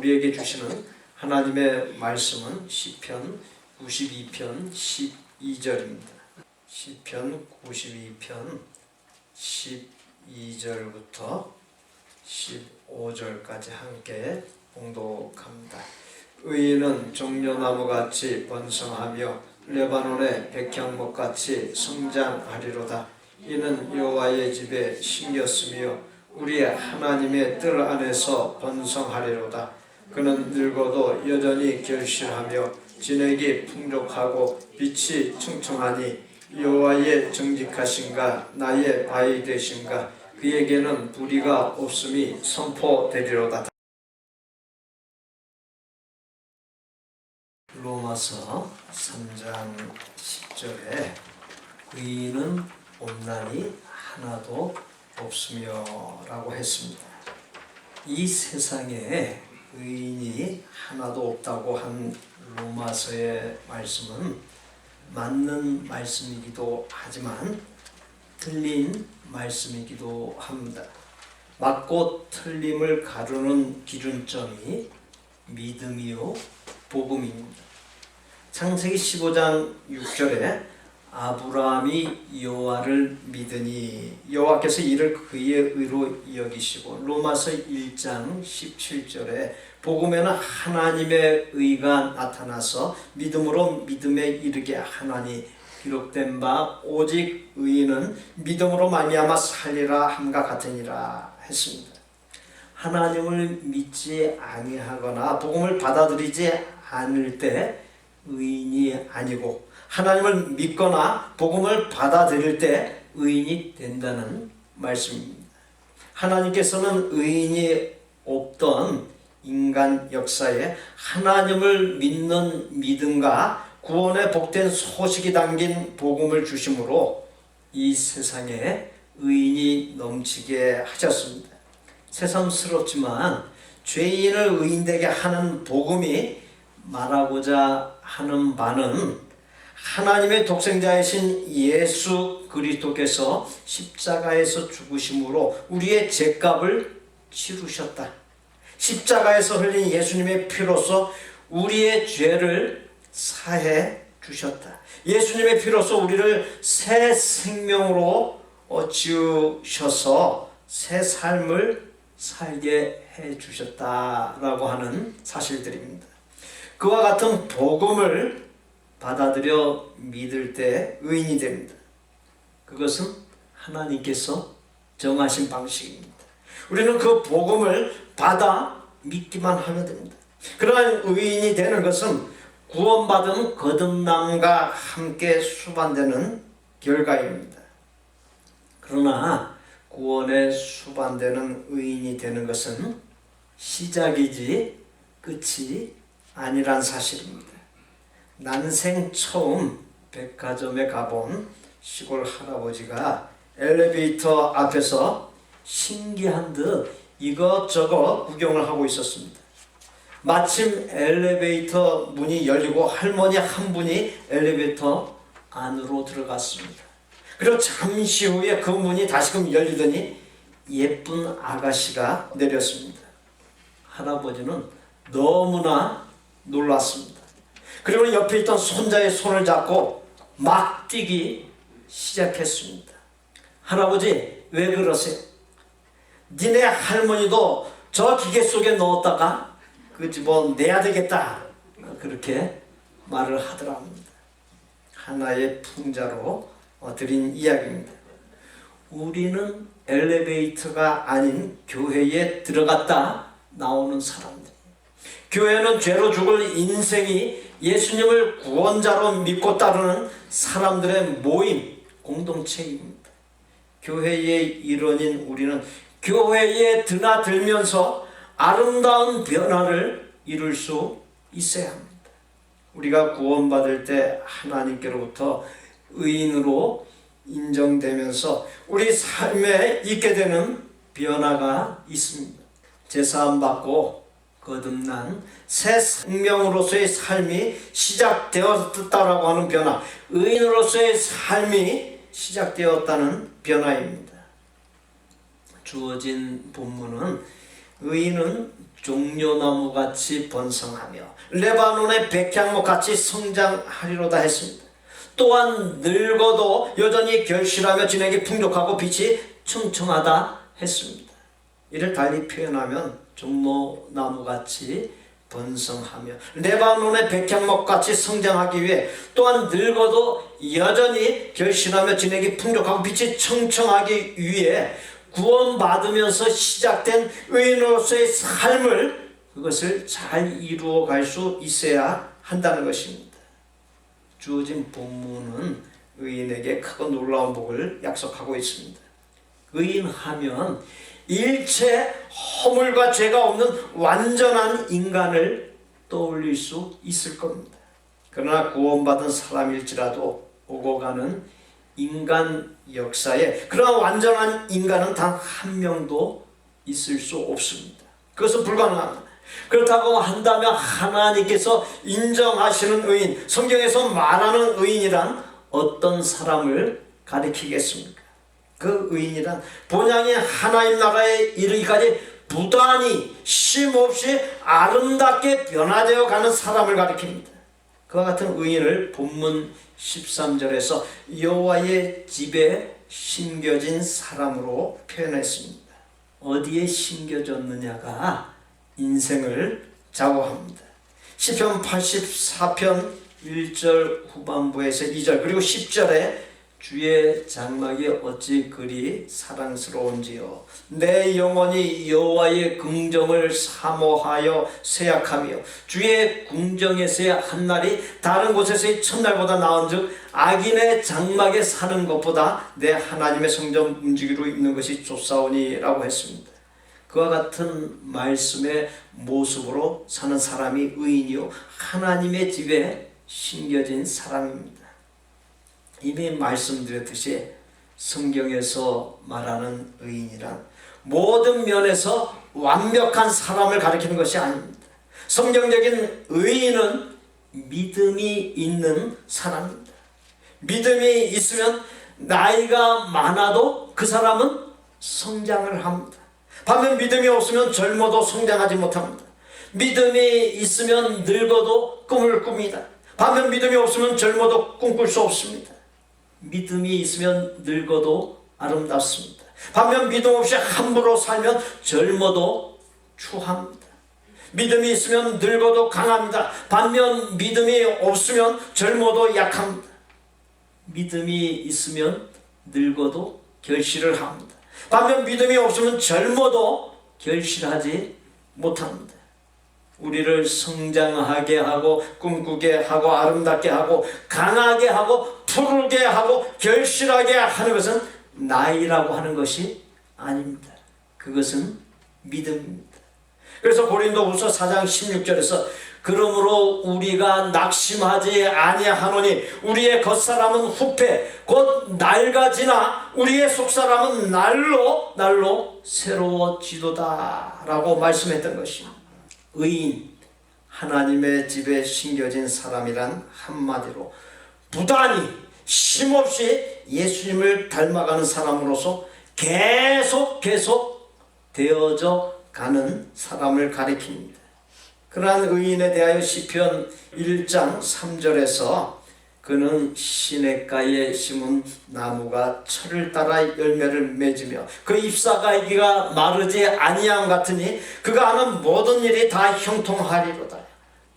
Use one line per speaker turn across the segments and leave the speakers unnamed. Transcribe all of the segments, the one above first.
우리에게 주시는 하나님의 말씀은 시편 92편 12절입니다. 시편 92편 12절부터 15절까지 함께 봉독합니다. 의인은 종려나무같이 번성하며 레바논의 백향목같이 성장하리로다. 이는 여호와의 집에 심겼으며 우리의 하나님의 뜰 안에서 번성하리로다. 그는 늙어도 여전히 결실하며 진액이 풍족하고 빛이 충청하니 여호와의 정직하신가 나의 바위 되신가 그에게는 불의가 없음이 선포되리로다. 로마서 3장 10절에 의인은 없나니 하나도 없으며 라고 했습니다. 이 세상에 의인이 하나도 없다고 한 로마서의 말씀은 맞는 말씀이기도 하지만 틀린 말씀이기도 합니다. 맞고 틀림을 가르는 기준점이 믿음이요 복음입니다. 창세기 15장 6절에 아브라함이 여호와를 믿으니 여호와께서 이를 그의 의로 여기시고, 로마서 1장 17절에 복음에는 하나님의 의가 나타나서 믿음으로 믿음에 이르게 하나니 기록된 바 오직 의인은 믿음으로 말미암아 살리라 함과 같으니라 했습니다. 하나님을 믿지 아니하거나 복음을 받아들이지 않을 때 의인이 아니고, 하나님을 믿거나 복음을 받아들일 때 의인이 된다는 말씀입니다. 하나님께서는 의인이 없던 인간 역사에 하나님을 믿는 믿음과 구원의 복된 소식이 담긴 복음을 주심으로 이 세상에 의인이 넘치게 하셨습니다. 새삼스럽지만 죄인을 의인되게 하는 복음이 말하고자 하는 바는 하나님의 독생자이신 예수 그리스도께서 십자가에서 죽으심으로 우리의 죄값을 치르셨다. 십자가에서 흘린 예수님의 피로써 우리의 죄를 사해 주셨다. 예수님의 피로써 우리를 새 생명으로 지으셔서 새 삶을 살게 해 주셨다라고 하는 사실들입니다. 그와 같은 복음을 받아들여 믿을 때 의인이 됩니다. 그것은 하나님께서 정하신 방식입니다. 우리는 그 복음을 받아 믿기만 하면 됩니다. 그러한 의인이 되는 것은 구원받은 거듭남과 함께 수반되는 결과입니다. 그러나 구원에 수반되는 의인이 되는 것은 시작이지 끝이 아니란 사실입니다. 난생 처음 백화점에 가본 시골 할아버지가 엘리베이터 앞에서 신기한 듯 이것저것 구경을 하고 있었습니다. 마침 엘리베이터 문이 열리고 할머니 한 분이 엘리베이터 안으로 들어갔습니다. 그리고 잠시 후에 그 문이 다시금 열리더니 예쁜 아가씨가 내렸습니다. 할아버지는 너무나 놀랐습니다. 그리고 옆에 있던 손자의 손을 잡고 막 뛰기 시작했습니다. 할아버지, 왜 그러세요? 니네 할머니도 저 기계 속에 넣었다가 그 집어내야 되겠다, 그렇게 말을 하더랍니다. 하나의 풍자로 드린 이야기입니다. 우리는 엘리베이터가 아닌 교회에 들어갔다 나오는 사람들. 교회는 죄로 죽을 인생이 예수님을 구원자로 믿고 따르는 사람들의 모임, 공동체입니다. 교회의 일원인 우리는 교회에 드나들면서 아름다운 변화를 이룰 수 있어야 합니다. 우리가 구원받을 때 하나님께로부터 의인으로 인정되면서 우리 삶에 있게 되는 변화가 있습니다. 제사함 받고 거듭난 새 생명으로서의 삶이 시작되었다라고 하는 변화, 의인으로서의 삶이 시작되었다는 변화입니다. 주어진 본문은 의인은 종려나무같이 번성하며 레바논의 백향목같이 성장하리로다 했습니다. 또한 늙어도 여전히 결실하며 진액이 풍족하고 빛이 청청하다 했습니다. 이를 달리 표현하면 종려나무같이 번성하며 레바논의 백향목같이 성장하기 위해 또한 늙어도 여전히 결실하며 진액이 풍족하고 빛이 청청하기 위해 구원받으면서 시작된 의인으로서의 삶을 그것을 잘 이루어갈 수 있어야 한다는 것입니다. 주어진 본문은 의인에게 크고 놀라운 복을 약속하고 있습니다. 의인하면 일체 허물과 죄가 없는 완전한 인간을 떠올릴 수 있을 겁니다. 그러나 구원받은 사람일지라도 오고 가는 인간 역사에 그러나 완전한 인간은 단 한 명도 있을 수 없습니다. 그것은 불가능합니다. 그렇다고 한다면 하나님께서 인정하시는 의인, 성경에서 말하는 의인이란 어떤 사람을 가리키겠습니까? 그 의인이란 본향의 하나님 나라에 이르기까지 부단히 쉼없이 아름답게 변화되어 가는 사람을 가리킵니다. 그와 같은 의인을 본문 13절에서 여호와의 집에 심겨진 사람으로 표현했습니다. 어디에 심겨졌느냐가 인생을 좌우합니다. 시편 84편 1절 후반부에서 2절 그리고 10절에 주의 장막이 어찌 그리 사랑스러운지요. 내 영혼이 여호와의 긍정을 사모하여 쇠약하며 주의 궁정에서의 한날이 다른 곳에서의 첫날보다 나은즉 악인의 장막에 사는 것보다 내 하나님의 성전 움직이로 있는 것이 좋사오니 라고 했습니다. 그와 같은 말씀의 모습으로 사는 사람이 의인이요 하나님의 집에 심겨진 사람입니다. 이미 말씀드렸듯이 성경에서 말하는 의인이란 모든 면에서 완벽한 사람을 가리키는 것이 아닙니다. 성경적인 의인은 믿음이 있는 사람입니다. 믿음이 있으면 나이가 많아도 그 사람은 성장을 합니다. 반면 믿음이 없으면 젊어도 성장하지 못합니다. 믿음이 있으면 늙어도 꿈을 꿉니다. 반면 믿음이 없으면 젊어도 꿈꿀 수 없습니다. 믿음이 있으면 늙어도 아름답습니다. 반면 믿음 없이 함부로 살면 젊어도 추합니다. 믿음이 있으면 늙어도 강합니다. 반면 믿음이 없으면 젊어도 약합니다. 믿음이 있으면 늙어도 결실을 합니다. 반면 믿음이 없으면 젊어도 결실하지 못합니다. 우리를 성장하게 하고 꿈꾸게 하고 아름답게 하고 강하게 하고 푸르게 하고 결실하게 하는 것은 나이라고 하는 것이 아닙니다. 그것은 믿음입니다. 그래서 고린도후서 4장 16절에서 그러므로 우리가 낙심하지 아니하노니 우리의 겉사람은 후패 곧 낡아지나 우리의 속사람은 날로 새로워지도다 라고 말씀했던 것입니다. 의인, 하나님의 집에 심겨진 사람이란 한마디로 부단히 쉼없이 예수님을 닮아가는 사람으로서 계속 되어져 가는 사람을 가리킵니다. 그러한 의인에 대하여 시편 1장 3절에서 그는 시냇가에 심은 나무가 철을 따라 열매를 맺으며 그 잎사귀가 마르지 아니함 같으니 그가 하는 모든 일이 다 형통하리로다.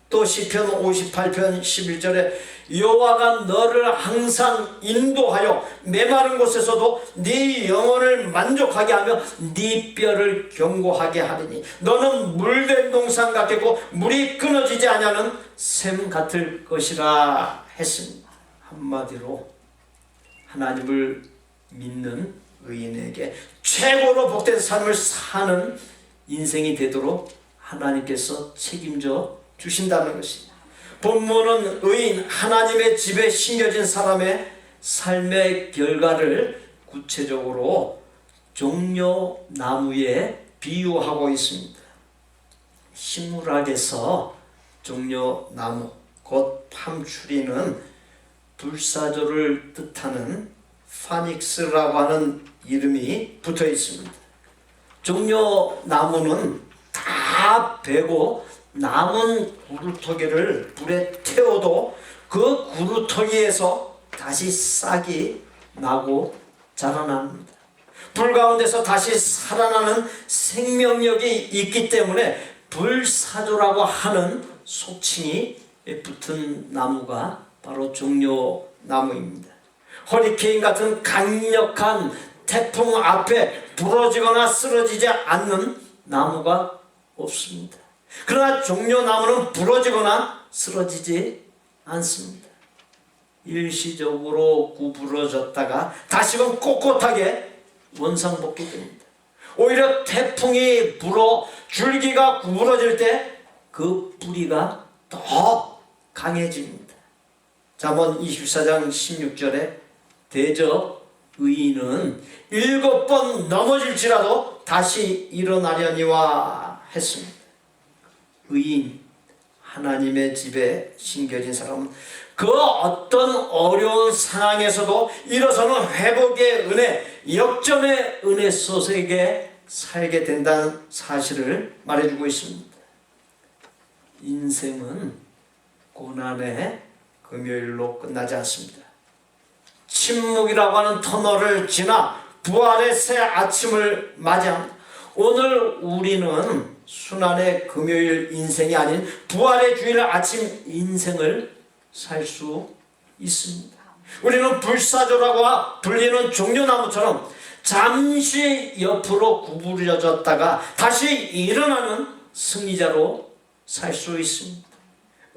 또 시편 58편 11절에 여호와가 너를 항상 인도하여 메마른 곳에서도 네 영혼을 만족하게 하며 네 뼈를 견고하게 하리니 너는 물된 동산 같겠고 물이 끊어지지 아니하는 샘 같을 것이라 했습니다. 한마디로 하나님을 믿는 의인에게 최고로 복된 삶을 사는 인생이 되도록 하나님께서 책임져 주신다는 것입니다. 본문은 의인 하나님의 집에 심겨진 사람의 삶의 결과를 구체적으로 종려나무에 비유하고 있습니다. 식물학에서 종려나무 곧 팜추리는 불사조를 뜻하는 파닉스라고 하는 이름이 붙어 있습니다. 종려나무는 다 다 베고 남은 구루터기를 불에 태워도 그 구루터기에서 다시 싹이 나고 자라납니다. 불 가운데서 다시 살아나는 생명력이 있기 때문에 불사조라고 하는 속칭이 붙은 나무가 바로 종려나무입니다. 허리케인 같은 강력한 태풍 앞에 부러지거나 쓰러지지 않는 나무가 없습니다. 그러나 종려나무는 부러지거나 쓰러지지 않습니다. 일시적으로 구부러졌다가 다시금 꼿꼿하게 원상복귀됩니다. 오히려 태풍이 불어 줄기가 구부러질 때 그 뿌리가 더 강해집니다. 잠언 24장 16절에 대저 의인은 7번 넘어질지라도 다시 일어나려니와 했습니다. 의인, 하나님의 집에 심겨진 사람은 그 어떤 어려운 상황에서도 일어서는 회복의 은혜, 역전의 은혜 속에 살게 된다는 사실을 말해주고 있습니다. 인생은 고난의 금요일로 끝나지 않습니다. 침묵이라고 하는 터널을 지나 부활의 새 아침을 맞이합니다. 오늘 우리는 순환의 금요일 인생이 아닌 부활의 주일 아침 인생을 살 수 있습니다. 우리는 불사조라고 불리는 종려나무처럼 잠시 옆으로 구부러졌다가 다시 일어나는 승리자로 살 수 있습니다.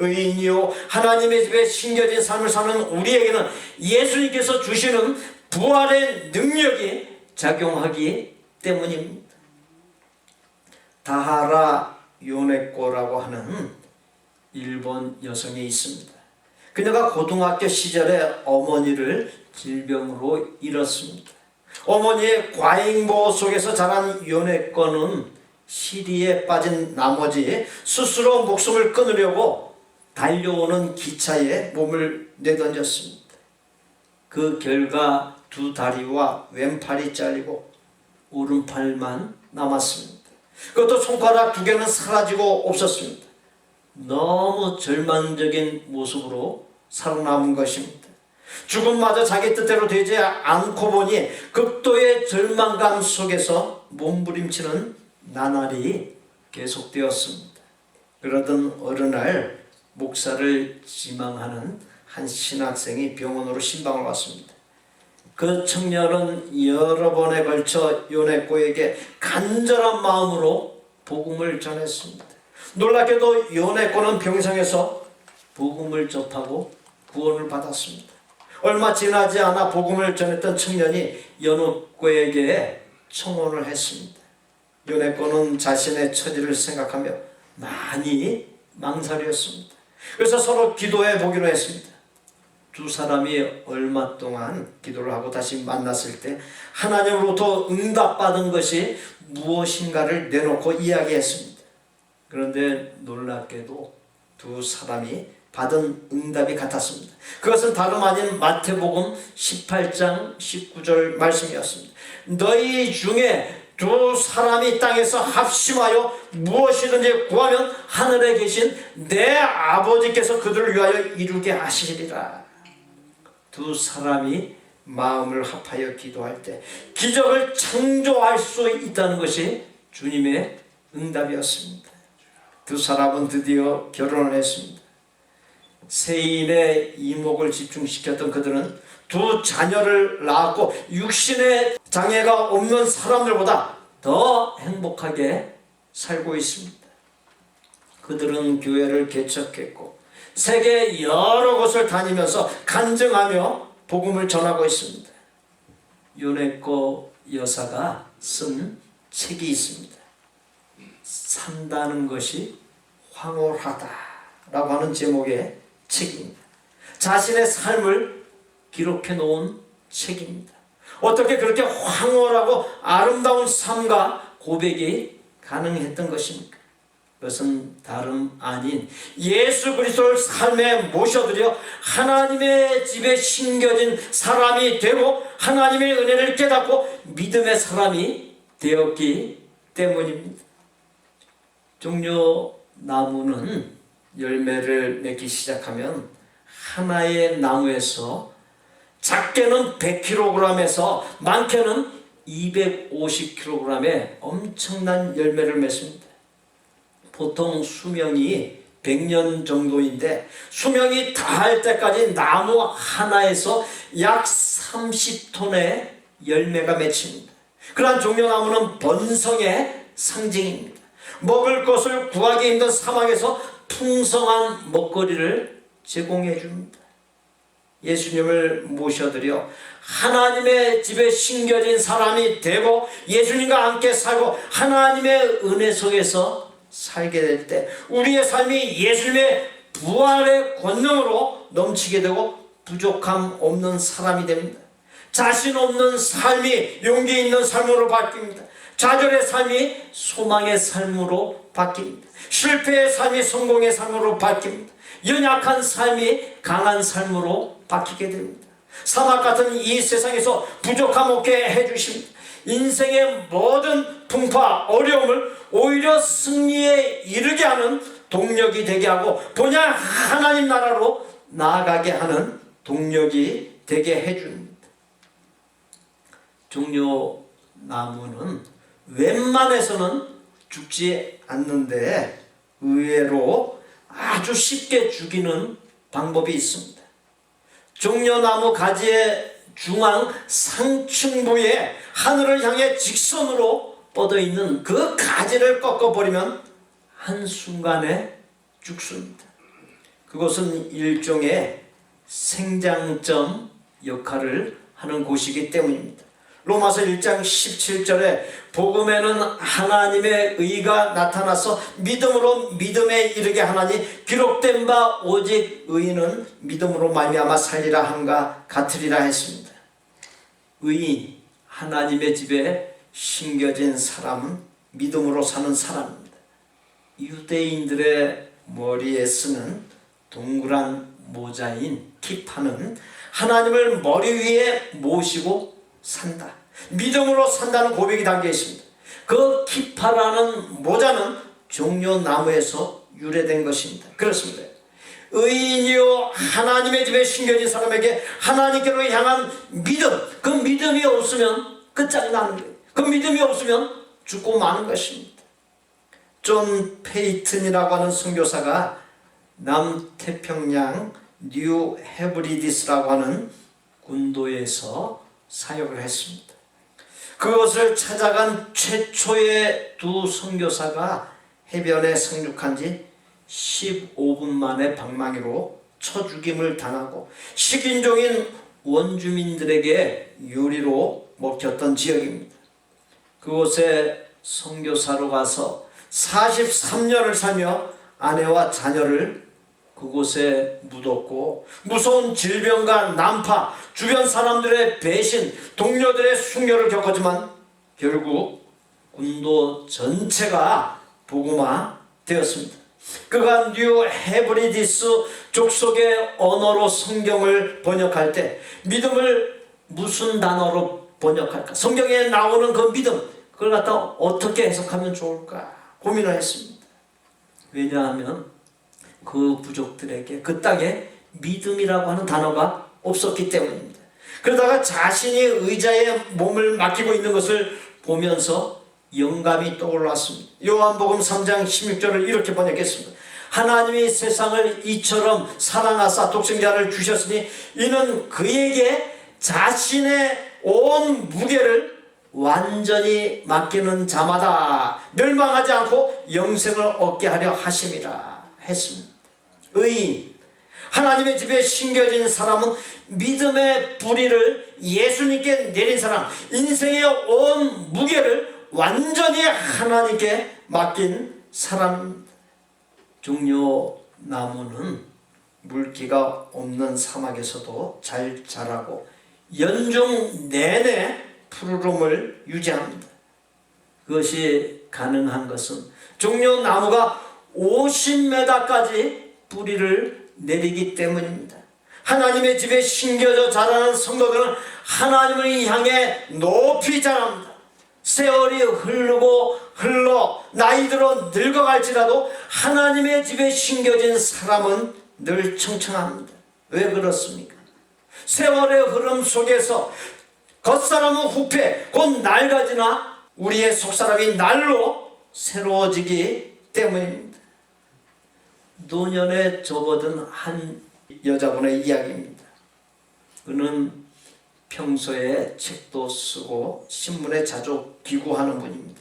의인이요 하나님의 집에 심겨진 삶을 사는 우리에게는 예수님께서 주시는 부활의 능력이 작용하기 때문입니다. 다하라 요네코라고 하는 일본 여성이 있습니다. 그녀가 고등학교 시절에 어머니를 질병으로 잃었습니다. 어머니의 과잉보호 속에서 자란 요네코는 시리에 빠진 나머지 스스로 목숨을 끊으려고 달려오는 기차에 몸을 내던졌습니다. 그 결과 두 다리와 왼팔이 잘리고 오른팔만 남았습니다. 그것도 손가락 2개는 사라지고 없었습니다. 너무 절망적인 모습으로 살아남은 것입니다. 죽음마저 자기 뜻대로 되지 않고 보니 극도의 절망감 속에서 몸부림치는 나날이 계속되었습니다. 그러던 어느 날 목사를 지망하는 한 신학생이 병원으로 신방을 왔습니다. 그 청년은 여러 번에 걸쳐 요네코에게 간절한 마음으로 복음을 전했습니다. 놀랍게도 요네코는 병상에서 복음을 접하고 구원을 받았습니다. 얼마 지나지 않아 복음을 전했던 청년이 요네코에게 청혼을 했습니다. 요네코는 자신의 처지를 생각하며 많이 망설였습니다. 그래서 서로 기도해 보기로 했습니다. 두 사람이 얼마 동안 기도를 하고 다시 만났을 때 하나님으로부터 응답받은 것이 무엇인가를 내놓고 이야기했습니다. 그런데 놀랍게도 두 사람이 받은 응답이 같았습니다. 그것은 다름 아닌 마태복음 18장 19절 말씀이었습니다. 너희 중에 두 사람이 땅에서 합심하여 무엇이든지 구하면 하늘에 계신 내 아버지께서 그들을 위하여 이루게 하시리라. 두 사람이 마음을 합하여 기도할 때 기적을 창조할 수 있다는 것이 주님의 응답이었습니다. 두 사람은 드디어 결혼을 했습니다. 세인의 이목을 집중시켰던 그들은 두 자녀를 낳았고 육신의 장애가 없는 사람들보다 더 행복하게 살고 있습니다. 그들은 교회를 개척했고 세계 여러 곳을 다니면서 간증하며 복음을 전하고 있습니다. 요네코 여사가 쓴 책이 있습니다. 산다는 것이 황홀하다라고 하는 제목의 책입니다. 자신의 삶을 기록해 놓은 책입니다. 어떻게 그렇게 황홀하고 아름다운 삶과 고백이 가능했던 것입니까? 그것은 다름 아닌 예수 그리스도를 삶에 모셔들여 하나님의 집에 심겨진 사람이 되고 하나님의 은혜를 깨닫고 믿음의 사람이 되었기 때문입니다. 종려나무는 열매를 맺기 시작하면 하나의 나무에서 작게는 100kg에서 많게는 250kg의 엄청난 열매를 맺습니다. 보통 수명이 100년 정도인데 수명이 다할 때까지 나무 하나에서 약 30톤의 열매가 맺힙니다. 그러한 종려나무는 번성의 상징입니다. 먹을 것을 구하기 힘든 사막에서 풍성한 먹거리를 제공해 줍니다. 예수님을 모셔드려 하나님의 집에 심겨진 사람이 되고 예수님과 함께 살고 하나님의 은혜 속에서 살게 될 때 우리의 삶이 예수님의 부활의 권능으로 넘치게 되고 부족함 없는 사람이 됩니다. 자신 없는 삶이 용기 있는 삶으로 바뀝니다. 좌절의 삶이 소망의 삶으로 바뀝니다. 실패의 삶이 성공의 삶으로 바뀝니다. 연약한 삶이 강한 삶으로 바뀌게 됩니다. 사막 같은 이 세상에서 부족함 없게 해주십니다. 인생의 모든 풍파, 어려움을 오히려 승리에 이르게 하는 동력이 되게 하고 본향 하나님 나라로 나아가게 하는 동력이 되게 해줍니다. 종려나무는 웬만해서는 죽지 않는데 의외로 아주 쉽게 죽이는 방법이 있습니다. 종려나무 가지의 중앙 상층부에 하늘을 향해 직선으로 뻗어 있는 그 가지를 꺾어버리면 한순간에 죽습니다. 그것은 일종의 생장점 역할을 하는 곳이기 때문입니다. 로마서 1장 17절에 복음에는 하나님의 의가 나타나서 믿음으로 믿음에 이르게 하나니 기록된 바 오직 의인은 믿음으로 말미암아 살리라 함과 같으리라 했습니다. 의인, 하나님의 집에 심겨진 사람은 믿음으로 사는 사람입니다. 유대인들의 머리에 쓰는 동그란 모자인 키파는 하나님을 머리 위에 모시고 산다, 믿음으로 산다는 고백이 담겨 있습니다. 그 키파라는 모자는 종려나무에서 유래된 것입니다. 그렇습니다. 의인이요 하나님의 집에 심겨진 사람에게 하나님께로 향한 믿음, 그 믿음이 없으면 끝장나는 거예요. 그 믿음이 없으면 죽고 마는 것입니다. 존 페이튼이라고 하는 선교사가 남태평양 뉴 헤브리디스라고 하는 군도에서 사역을 했습니다. 그것을 찾아간 최초의 두 선교사가 해변에 상륙한 지 15분 만에 방망이로 쳐 죽임을 당하고 식인종인 원주민들에게 유리로 먹혔던 지역입니다. 그곳에 선교사로 가서 43년을 살며 아내와 자녀를 그곳에 묻었고 무서운 질병과 난파, 주변 사람들의 배신, 동료들의 순교를 겪었지만 결국 군도 전체가 복음화 되었습니다. 그가 뉴 헤브리디스 족속의 언어로 성경을 번역할 때 믿음을 무슨 단어로 번역할까? 성경에 나오는 그 믿음, 그걸 갖다 어떻게 해석하면 좋을까 고민을 했습니다. 왜냐하면 그 부족들에게 그 땅에 믿음이라고 하는 단어가 없었기 때문입니다. 그러다가 자신이 의자에 몸을 맡기고 있는 것을 보면서 영감이 떠올랐습니다. 요한복음 3장 16절을 이렇게 번역했습니다. 하나님이 세상을 이처럼 사랑하사 독생자를 주셨으니 이는 그에게 자신의 온 무게를 완전히 맡기는 자마다 멸망하지 않고 영생을 얻게 하려 하심이라 했습니다. 의인, 하나님의 집에 심겨진 사람은 믿음의 뿌리를 예수님께 내린 사람, 인생의 온 무게를 완전히 하나님께 맡긴 사람입니다. 종려나무는 물기가 없는 사막에서도 잘 자라고 연중 내내 푸르름을 유지합니다. 그것이 가능한 것은 종려나무가 50m까지 뿌리를 내리기 때문입니다. 하나님의 집에 심겨져 자라는 성도들은 하나님을 향해 높이 자랍니다. 세월이 흐르고 흘러 나이 들어 늙어갈지라도 하나님의 집에 심겨진 사람은 늘 청청합니다. 왜 그렇습니까? 세월의 흐름 속에서 겉사람은 후패 곧 낡아지나 우리의 속사람이 날로 새로워지기 때문입니다. 노년에 접어든 한 여자분의 이야기입니다. 그는 평소에 책도 쓰고 신문에 자주 기고하는 분입니다.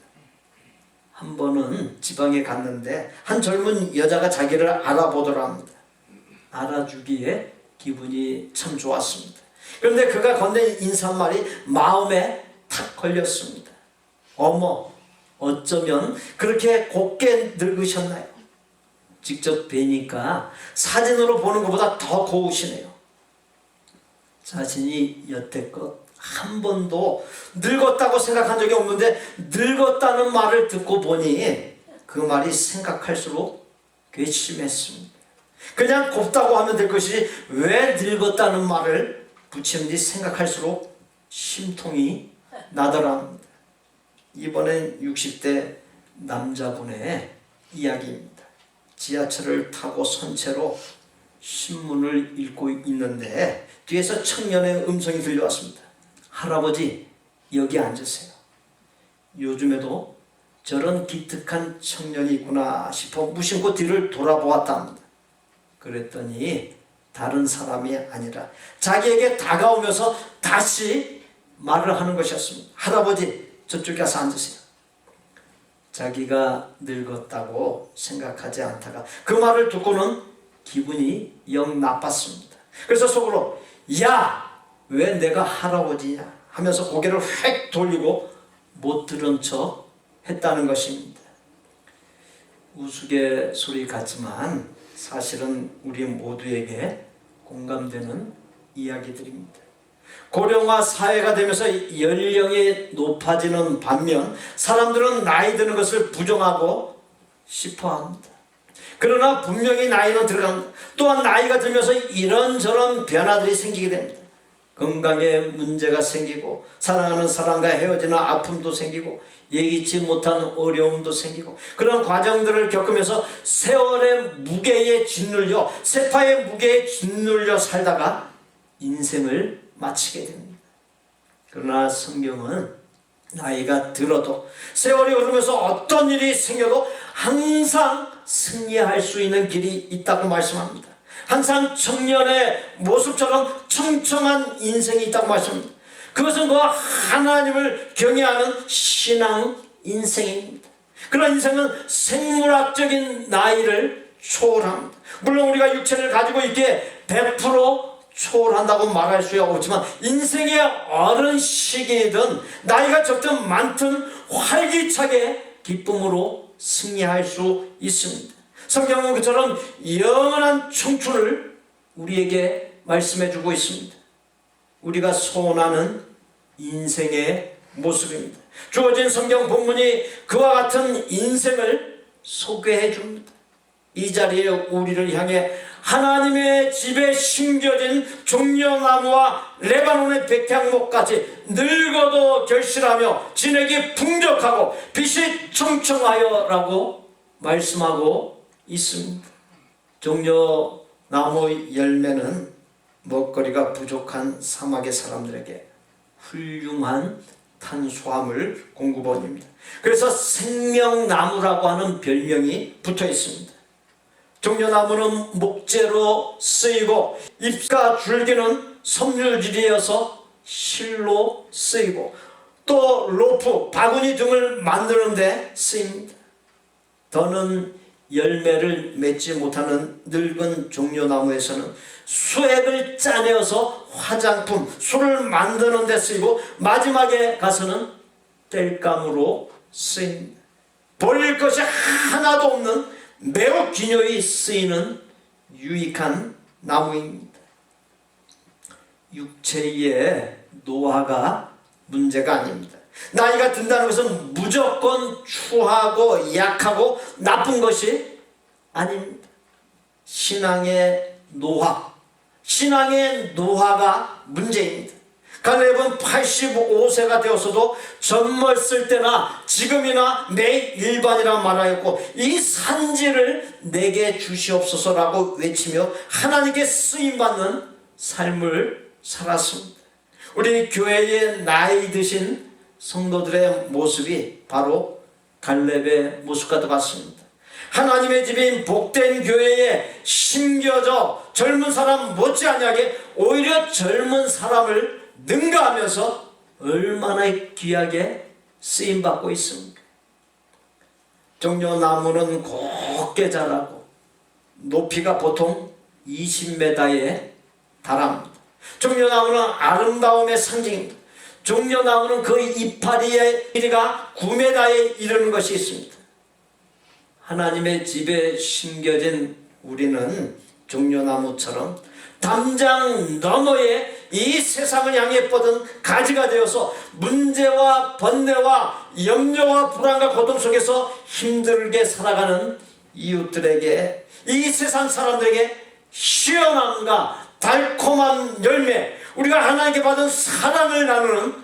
한 번은 지방에 갔는데 한 젊은 여자가 자기를 알아보더라 합니다. 알아주기에 기분이 참 좋았습니다. 그런데 그가 건넨 인사말이 마음에 탁 걸렸습니다. 어머, 어쩌면 그렇게 곱게 늙으셨나요? 직접 뵈니까 사진으로 보는 것보다 더 고우시네요. 자신이 여태껏 한 번도 늙었다고 생각한 적이 없는데 늙었다는 말을 듣고 보니 그 말이 생각할수록 괘씸했습니다. 그냥 곱다고 하면 될 것이지 왜 늙었다는 말을 붙이는지 생각할수록 심통이 나더라. 이번엔 60대 남자분의 이야기입니다. 지하철을 타고 선체로 신문을 읽고 있는데 뒤에서 청년의 음성이 들려왔습니다. 할아버지, 여기 앉으세요. 요즘에도 저런 기특한 청년이 있구나 싶어 무심코 뒤를 돌아보았다 합니다. 그랬더니 다른 사람이 아니라 자기에게 다가오면서 다시 말을 하는 것이었습니다. 할아버지, 저쪽에 가서 앉으세요. 자기가 늙었다고 생각하지 않다가 그 말을 듣고는 기분이 영 나빴습니다. 그래서 속으로 야! 왜 내가 할아버지냐 하면서 고개를 휙 돌리고 못 들은 척 했다는 것입니다. 우스갯소리 같지만 사실은 우리 모두에게 공감되는 이야기들입니다. 고령화 사회가 되면서 연령이 높아지는 반면 사람들은 나이 드는 것을 부정하고 싶어합니다. 그러나 분명히 나이는 들어갑니다. 또한 나이가 들면서 이런저런 변화들이 생기게 됩니다. 건강에 문제가 생기고 사랑하는 사람과 헤어지는 아픔도 생기고 예기치 못한 어려움도 생기고 그런 과정들을 겪으면서 세월의 무게에 짓눌려 세파의 무게에 짓눌려 살다가 인생을 마치게 됩니다. 그러나 성경은 나이가 들어도 세월이 흐르면서 어떤 일이 생겨도 항상 승리할 수 있는 길이 있다고 말씀합니다. 항상 청년의 모습처럼 청청한 인생이 있다고 말씀합니다. 그것은 그 하나님을 경외하는 신앙 인생입니다. 그런 인생은 생물학적인 나이를 초월합니다. 물론 우리가 육체를 가지고 있기에 100% 초월한다고 말할 수야 없지만 인생의 어느 시기든 나이가 적든 많든 활기차게 기쁨으로 승리할 수 있습니다. 성경은 그처럼 영원한 청춘을 우리에게 말씀해주고 있습니다. 우리가 소원하는 인생의 모습입니다. 주어진 성경 본문이 그와 같은 인생을 소개해 줍니다. 이 자리에 우리를 향해 하나님의 집에 심겨진 종려나무와 레바논의 백향목까지 늙어도 결실하며 진액이 풍족하고 빛이 청청하여 라고 말씀하고 있습니다. 종려나무 열매는 먹거리가 부족한 사막의 사람들에게 훌륭한 탄수화물 공급원입니다. 그래서 생명나무라고 하는 별명이 붙어 있습니다. 종려나무는 목재로 쓰이고 잎과 줄기는 섬유질이어서 실로 쓰이고 또 로프, 바구니 등을 만드는 데 쓰입니다. 더는 열매를 맺지 못하는 늙은 종려나무에서는 수액을 짜내어서 화장품, 술을 만드는 데 쓰이고 마지막에 가서는 땔감으로 쓰입니다. 버릴 것이 하나도 없는 매우 기묘히 쓰이는 유익한 나무입니다. 육체의 노화가 문제가 아닙니다. 나이가 든다는 것은 무조건 추하고 약하고 나쁜 것이 아닙니다. 신앙의 노화가 문제입니다. 갈렙은 85세가 되었어도 젊었을 때나 지금이나 내 일반이라 말하였고 이 산지를 내게 주시옵소서라고 외치며 하나님께 쓰임받는 삶을 살았습니다. 우리 교회의 나이 드신 성도들의 모습이 바로 갈렙의 모습과 같습니다. 하나님의 집인 복된 교회에 심겨져 젊은 사람 못지않게 오히려 젊은 사람을 능가하면서 얼마나 귀하게 쓰임받고 있습니까? 종려나무는 곱게 자라고 높이가 보통 20m에 달합니다. 종려나무는 아름다움의 상징입니다. 종려나무는 그 이파리의 길이가 9m에 이르는 것이 있습니다. 하나님의 집에 심겨진 우리는 종려나무처럼 담장 너머에 이 세상을 향해 뻗은 가지가 되어서 문제와 번뇌와 염려와 불안과 고통 속에서 힘들게 살아가는 이웃들에게, 이 세상 사람들에게 시원함과 달콤한 열매, 우리가 하나님께 받은 사랑을 나누는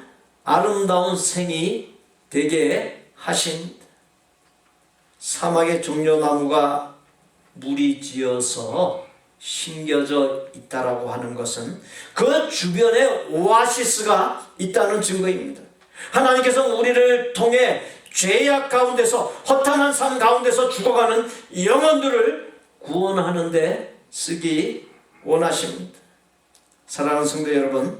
아름다운 생이 되게 하십니다. 사막의 종려나무가 무리지어서 심겨져 있다라고 하는 것은 그 주변에 오아시스가 있다는 증거입니다. 하나님께서 우리를 통해 죄악 가운데서, 허탄한 삶 가운데서 죽어가는 영혼들을 구원하는 데 쓰기 원하십니다. 사랑하는 성도 여러분,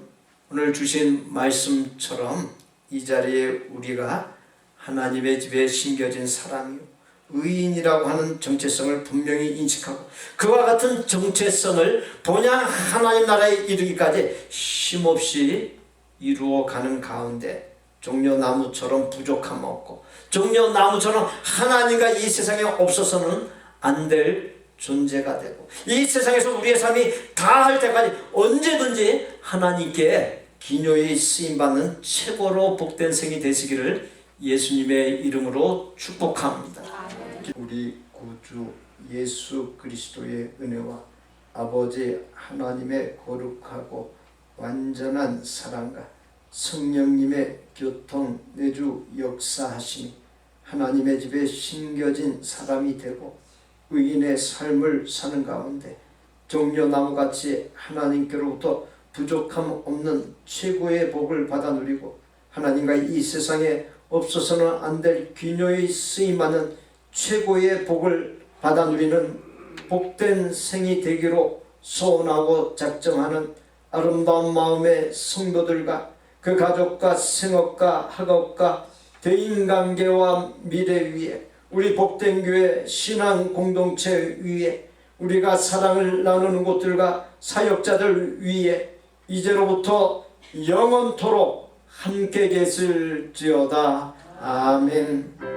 오늘 주신 말씀처럼 이 자리에 우리가 하나님의 집에 심겨진 사람이요 의인이라고 하는 정체성을 분명히 인식하고 그와 같은 정체성을 본향 하나님 나라에 이르기까지 쉼없이 이루어가는 가운데 종려나무처럼 부족함 없고 종려나무처럼 하나님과 이 세상에 없어서는 안 될 존재가 되고 이 세상에서 우리의 삶이 다할 때까지 언제든지 하나님께 기묘히 쓰임받는 최고로 복된 생이 되시기를 예수님의 이름으로 축복합니다. 우리 구주 예수 그리스도의 은혜와 아버지 하나님의 거룩하고 완전한 사랑과 성령님의 교통 내주 역사하심이 하나님의 집에 심겨진 사람이 되고 의인의 삶을 사는 가운데 종려나무같이 하나님께로부터 부족함 없는 최고의 복을 받아 누리고 하나님과 이 세상에 없어서는 안 될 기묘히 쓰임하는 최고의 복을 받아 누리는 복된 생이 되기로 소원하고 작정하는 아름다운 마음의 성도들과 그 가족과 생업과 학업과 대인관계와 미래 위에 우리 복된 교회 신앙 공동체 위에 우리가 사랑을 나누는 곳들과 사역자들 위에 이제로부터 영원토록 함께 계실지어다. 아멘.